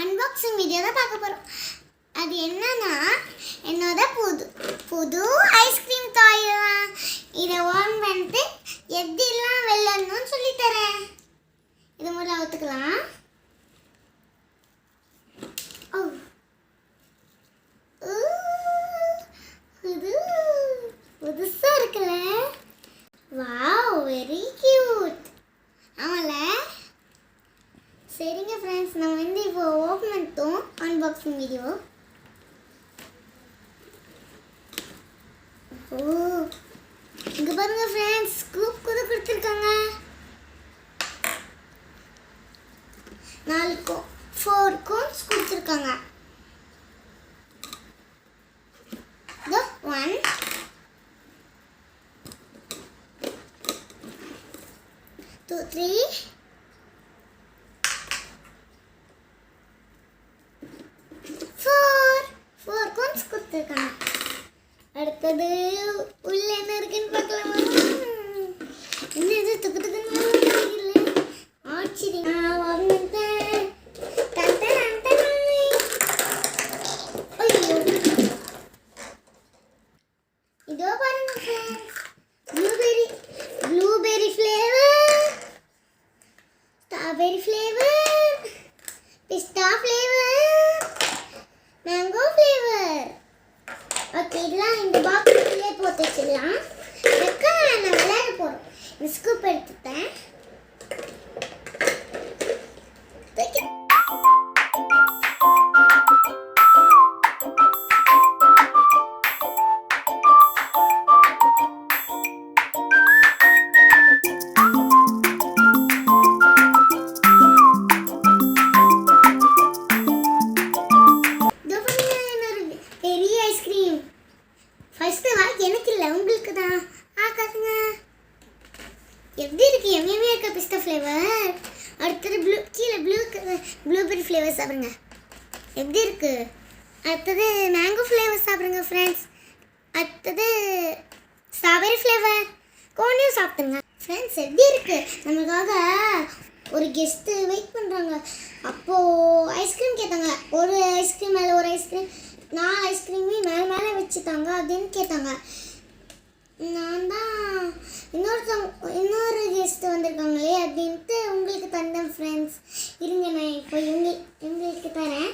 Unboxing video தான் பார்க்க போகிறோம். அது என்னன்னா என்னோட புது ஐஸ்கிரீம் டாய் தான். இதை ஓன் பண்ணிட்டு எப்படிலாம் வெள்ளணும்னு சொல்லித்தரேன். இது முதல்ல அவுத்துக்கலாம். இது புதுசாக இருக்குல்ல. Wow, very cute. ஆமாம்ல. சரிங்க ஃப்ரெண்ட்ஸ், நம்ம இப்போ ஓப்பன் பண்ணிட்டோம் அன்பாக்சிங் வீடியோ. இங்கே பாருங்க ஃப்ரெண்ட்ஸ், ஸ்கூப் கூட கொடுத்துருக்காங்க. 4 கோன்ஸ் கொடுத்துருக்காங்க. 1 2 3 4 கோன்ஸ் கொடுத்துருக்காங்க. அடுத்தது உள்ள என்ன இருக்குன்னு பார்க்கலாமா? என்ன துக்கு துக்குன்னு ஆச்சரியம். இதோ பாருங்க friends, blueberry flavour, strawberry flavour, பிஸ்தா ஃப்ளேவர், மேங்கோ ஃப்ளேவர். ஓகே, இதெல்லாம் இந்த பாக்ஸ்லேயே போட்டு வச்சிடலாம். நான் விளையாட போகிறோம். இந்த ஸ்கூப் எடுத்துட்டேன். பெரிய ஐஸ்கிரீம் ஃபர்ஸ்ட்டு எனக்கு இல்லை, உங்களுக்கு தான். காசுங்க எப்படி இருக்கு? எம்எம்ஏ இருக்க பிஸ்தா ஃப்ளேவர். அடுத்தது கீழே ப்ளூபெரி ஃப்ளேவர் சாப்பிடுங்க. எப்படி இருக்கு? அடுத்தது மேங்கோ ஃப்ளேவர் சாப்பிடுங்க ஃப்ரெண்ட்ஸ். அடுத்தது ஸ்ட்ராபெரி ஃப்ளேவர் கோனையும் சாப்பிடுங்க ஃப்ரெண்ட்ஸ். எப்படி இருக்கு? நமக்காக ஒரு கெஸ்ட்டு வெயிட் பண்ணுறாங்க. அப்போது ஐஸ்கிரீம் கேட்டாங்க. ஒரு ஐஸ்கிரீம் மேலே ஒரு ஐஸ்கிரீம், 4 ஐஸ்கிரீமே மேலே வச்சுட்டாங்க அப்படின்னு கேட்டாங்க. நான் தான் இன்னொரு கெஸ்ட்டு வந்திருக்காங்களே அப்படின்ட்டு உங்களுக்கு தந்தேன் ஃப்ரெண்ட்ஸ். இருங்க, நான் இப்போ இவங்களுக்கு தரேன்.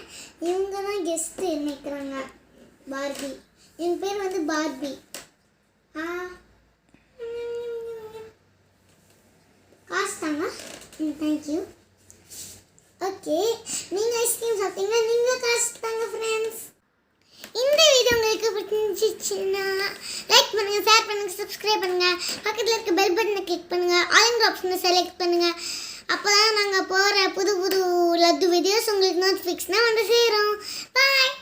இவங்க தான் கெஸ்ட்டு நினைக்கிறாங்க. பார்பி, என் பேர் வந்து பார்பி. காசு தாங்க. தேங்க்யூ. ஓகே, நீங்கள் ஐஸ்கிரீம் சாப்பிட்டீங்கன்னா நீங்கள் காசு தாங்க ஃப்ரெண்ட்ஸ். இந்த வீடியோ உங்களுக்கு பிடிச்சிருந்துச்சுன்னா லைக் பண்ணுங்க, ஷேர் பண்ணுங்க, சப்ஸ்கிரைப் பண்ணுங்க. பக்கத்தில் இருக்க பெல் பட்டனை கிளிக் பண்ணுங்க. ஆல் ஆப்ஷனை செலக்ட் பண்ணுங்க. அப்போ தான் நாங்கள் போகிற புது லட்டு வீடியோஸ் உங்களுக்கு நோட்டிஃபிகேஷனாக வந்து சேரும். பாய்.